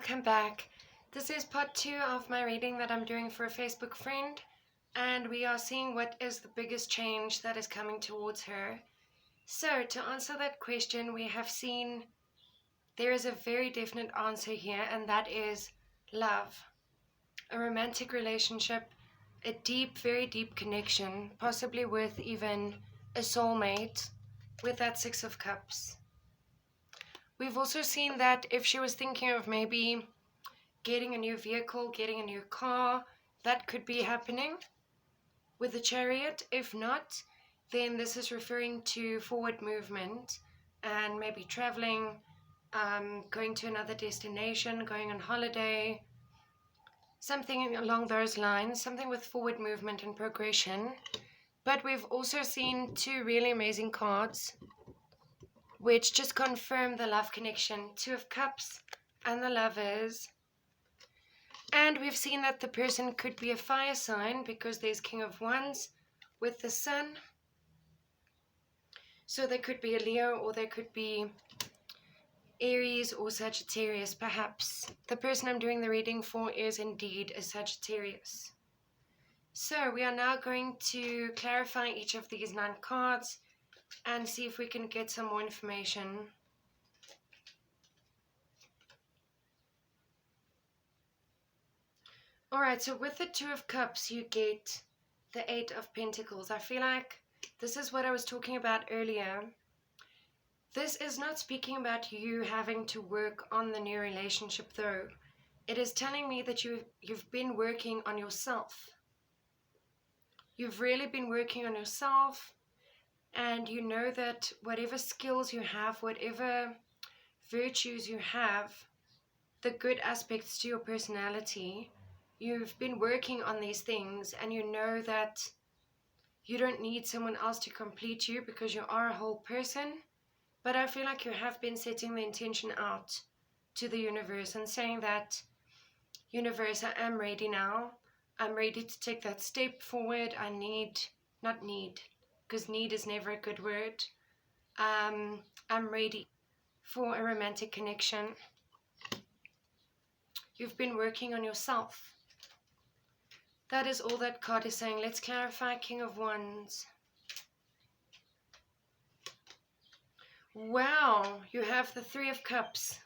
welcome back. This is part 2 of my reading that I'm doing for a Facebook friend, and we are seeing what is the biggest change that is coming towards her. So, to answer that question, we have seen there is a very definite answer here, and that is love. A romantic relationship, a deep, very deep connection, possibly with even a soulmate, with that Six of Cups. We've also seen that if she was thinking of maybe getting a new vehicle, getting a new car, that could be happening with the Chariot. If not, then this is referring to forward movement and maybe traveling, going to another destination, going on holiday, something along those lines, something with forward movement and progression. But we've also seen two really amazing cards which just confirm the love connection. Two of Cups and the Lovers. And we've seen that the person could be a fire sign because there's King of Wands with the Sun. So they could be a Leo, or they could be Aries or Sagittarius perhaps. The person I'm doing the reading for is indeed a Sagittarius. So we are now going to clarify each of these 9 cards and see if we can get some more information. Alright, so with the Two of Cups, you get the Eight of Pentacles. I feel like this is what I was talking about earlier. This is not speaking about you having to work on the new relationship though. It is telling me that you've been working on yourself. You've really been working on yourself, and you know that whatever skills you have, whatever virtues you have, the good aspects to your personality, you've been working on these things, and you know that you don't need someone else to complete you because you are a whole person. But I feel like you have been setting the intention out to the universe and saying that, universe, I am ready now. I'm ready to take that step forward. Not need, because need is never a good word. I'm ready for a romantic connection. You've been working on yourself. That is all that card is saying. Let's clarify King of Wands. Wow, you have the Three of Cups.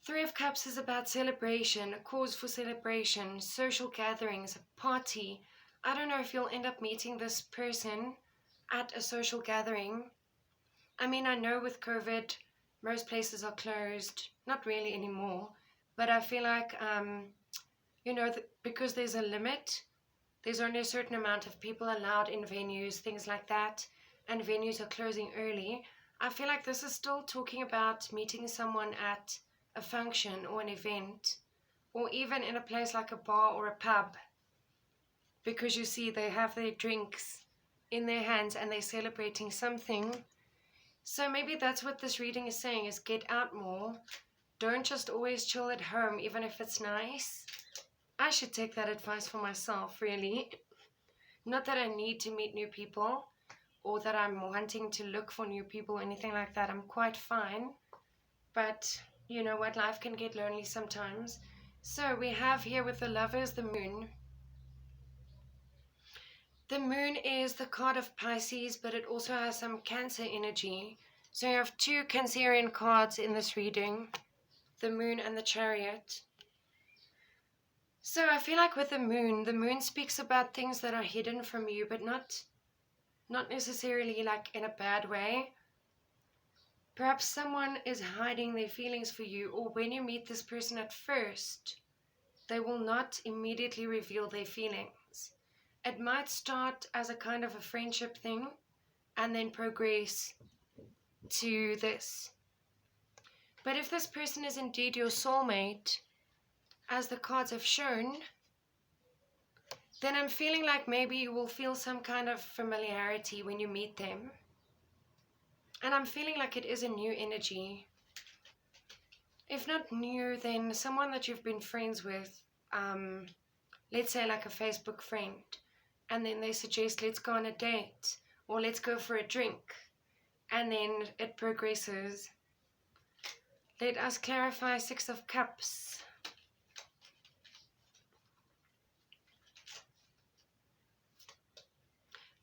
Three of Cups is about celebration, a cause for celebration, social gatherings, a party. I don't know if you'll end up meeting this person at a social gathering. I mean, I know with COVID, most places are closed. Not really anymore. But I feel like, because there's a limit, there's only a certain amount of people allowed in venues, things like that, and venues are closing early. I feel like this is still talking about meeting someone at a function or an event, or even in a place like a bar or a pub, because you see they have their drinks in their hands and they're celebrating something. So maybe that's what this reading is saying, is get out more. Don't just always chill at home, even if it's nice. I should take that advice for myself, really. Not that I need to meet new people, or that I'm wanting to look for new people or anything like that. I'm quite fine. But you know what, life can get lonely sometimes. So we have here with the Lovers, the Moon. The Moon is the card of Pisces, but it also has some Cancer energy. So you have 2 Cancerian cards in this reading, the Moon and the Chariot. So I feel like with the Moon speaks about things that are hidden from you, but not necessarily like in a bad way. Perhaps someone is hiding their feelings for you, or when you meet this person at first, they will not immediately reveal their feelings. It might start as a kind of a friendship thing and then progress to this. But if this person is indeed your soulmate, as the cards have shown, then I'm feeling like maybe you will feel some kind of familiarity when you meet them. And I'm feeling like it is a new energy. If not new, then someone that you've been friends with, let's say like a Facebook friend, and then they suggest let's go on a date, or let's go for a drink, and then it progresses. Let us clarify Six of Cups.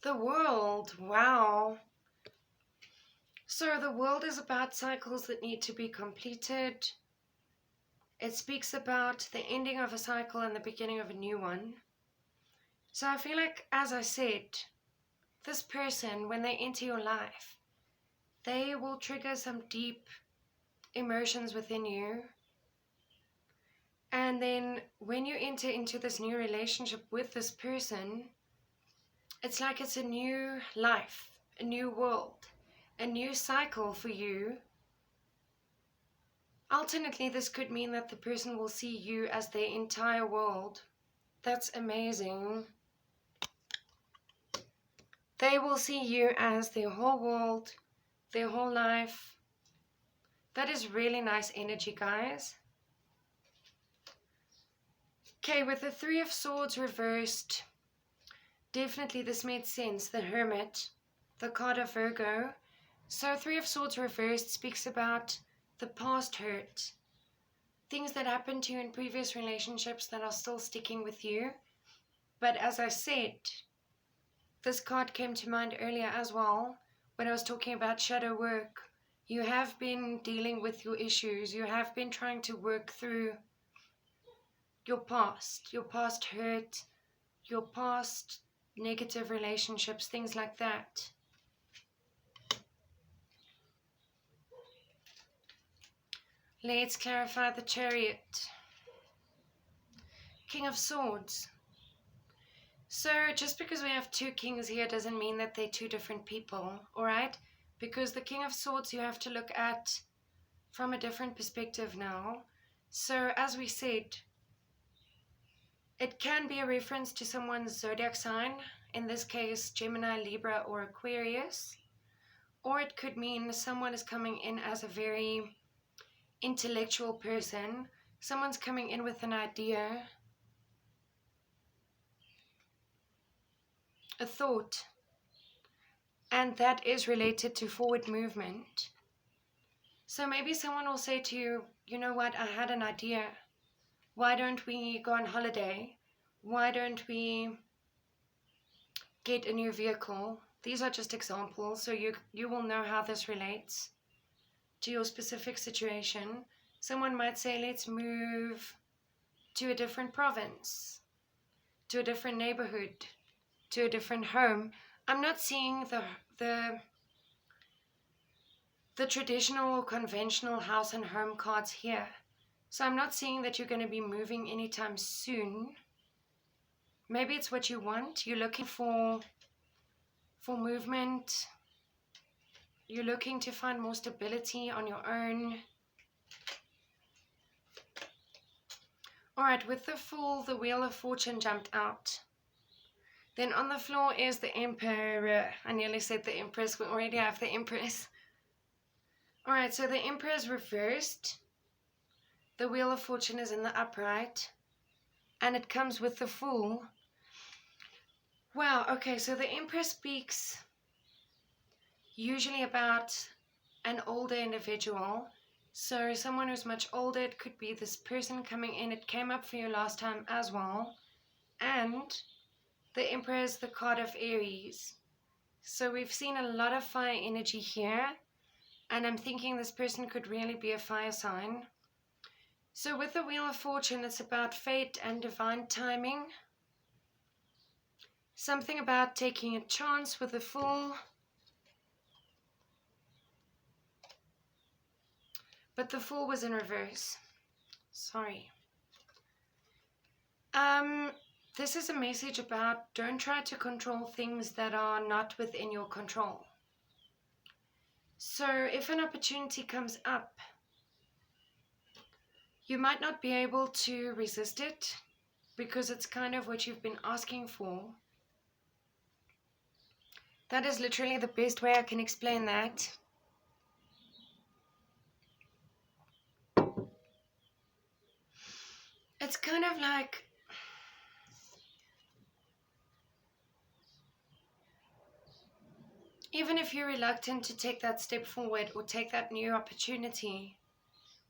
The World. Wow. So the World is about cycles that need to be completed. It speaks about the ending of a cycle and the beginning of a new one. So I feel like, as I said, this person, when they enter your life, they will trigger some deep emotions within you. And then when you enter into this new relationship with this person, it's like it's a new life, a new world, a new cycle for you. Alternately, this could mean that the person will see you as their entire world. That's amazing. They will see you as their whole world, their whole life. That is really nice energy, guys. Okay, with the Three of Swords reversed, definitely this made sense. The Hermit, the card of Virgo. So Three of Swords reversed speaks about the past hurt, things that happened to you in previous relationships that are still sticking with you. But as I said, this card came to mind earlier as well when I was talking about shadow work. You have been dealing with your issues. You have been trying to work through your past hurt, your past negative relationships, things like that. Let's clarify the Chariot. King of Swords. So just because we have two kings here doesn't mean that they're two different people, alright? Because the King of Swords you have to look at from a different perspective now. So as we said, it can be a reference to someone's zodiac sign, in this case Gemini, Libra or Aquarius. Or it could mean someone is coming in as a very intellectual person. Someone's coming in with an idea, a thought, and that is related to forward movement. So maybe someone will say to you, you know what, I had an idea. Why don't we go on holiday? Why don't we get a new vehicle? These are just examples, so you will know how this relates to your specific situation. Someone might say, let's move to a different province, to a different neighborhood, to a different home. I'm not seeing the traditional conventional house and home cards here. So I'm not seeing that you're going to be moving anytime soon. Maybe it's what you want. You're looking for movement. You're looking to find more stability on your own. Alright, with the Fool, the Wheel of Fortune jumped out. Then on the floor is the Emperor. I nearly said the Empress. We already have the Empress. Alright, so the Emperor is reversed. The Wheel of Fortune is in the upright. And it comes with the Fool. Wow, okay, so the Empress speaks usually about an older individual. So someone who's much older, it could be this person coming in. It came up for you last time as well. And the Emperor is the card of Aries. So we've seen a lot of fire energy here. And I'm thinking this person could really be a fire sign. So with the Wheel of Fortune, it's about fate and divine timing. Something about taking a chance with the Fool. But the Fool was in reverse. Sorry. This is a message about don't try to control things that are not within your control. So if an opportunity comes up, you might not be able to resist it because it's kind of what you've been asking for. That is literally the best way I can explain that. It's kind of like even if you're reluctant to take that step forward or take that new opportunity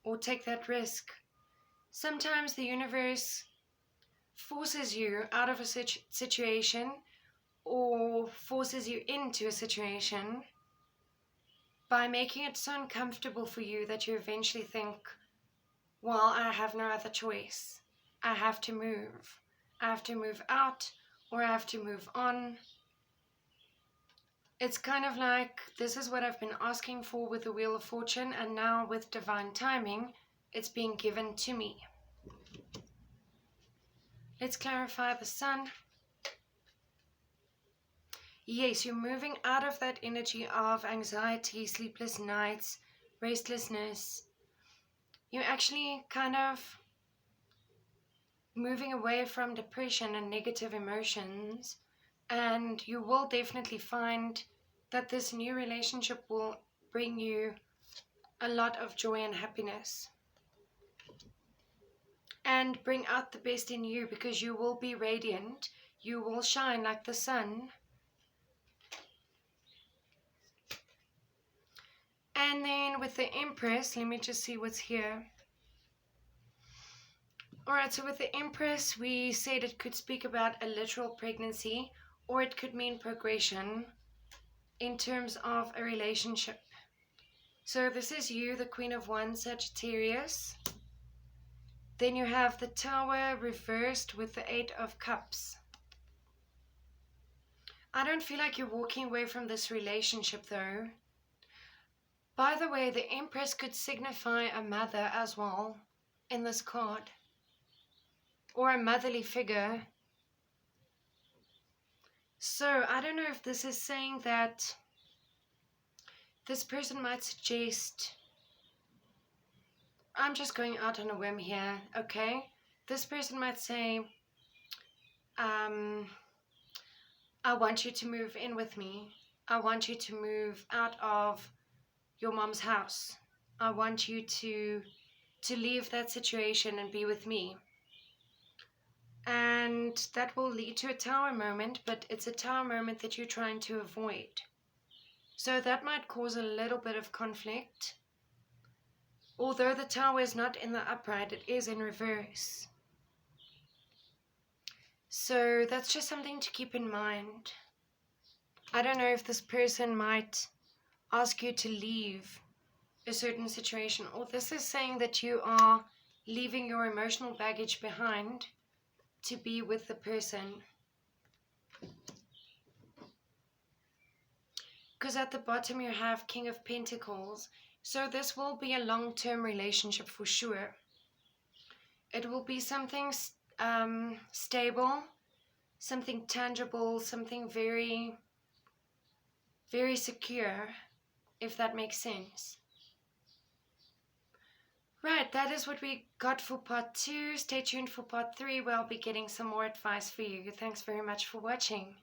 or take that risk. Sometimes the universe forces you out of a situation or forces you into a situation by making it so uncomfortable for you that you eventually think, well, I have no other choice. I have to move. I have to move out, or I have to move on. It's kind of like, this is what I've been asking for with the Wheel of Fortune, and now with divine timing, it's being given to me. Let's clarify the Sun. Yes, you're moving out of that energy of anxiety, sleepless nights, restlessness. You're actually kind of moving away from depression and negative emotions, and you will definitely find that this new relationship will bring you a lot of joy and happiness and bring out the best in you, because you will be radiant, you will shine like the sun. And then with the Empress, let me just see what's here. Alright, so with the Empress, we said it could speak about a literal pregnancy, or it could mean progression in terms of a relationship. So this is you, the Queen of Wands, Sagittarius. Then you have the Tower reversed with the Eight of Cups. I don't feel like you're walking away from this relationship though. By the way, the Empress could signify a mother as well in this card, or a motherly figure. So I don't know if this is saying that this person might suggest, I'm just going out on a whim here, okay? This person might say, I want you to move in with me. I want you to move out of your mom's house. I want you to leave that situation and be with me. And that will lead to a tower moment, but it's a tower moment that you're trying to avoid. So that might cause a little bit of conflict. Although the tower is not in the upright, it is in reverse. So that's just something to keep in mind. I don't know if this person might ask you to leave a certain situation, or this is saying that you are leaving your emotional baggage behind to be with the person. Because at the bottom you have King of Pentacles. So this will be a long-term relationship for sure. It will be something stable, something tangible, something very, very secure, if that makes sense. Right, that is what we got for part 2. Stay tuned for part 3, where I'll be getting some more advice for you. Thanks very much for watching.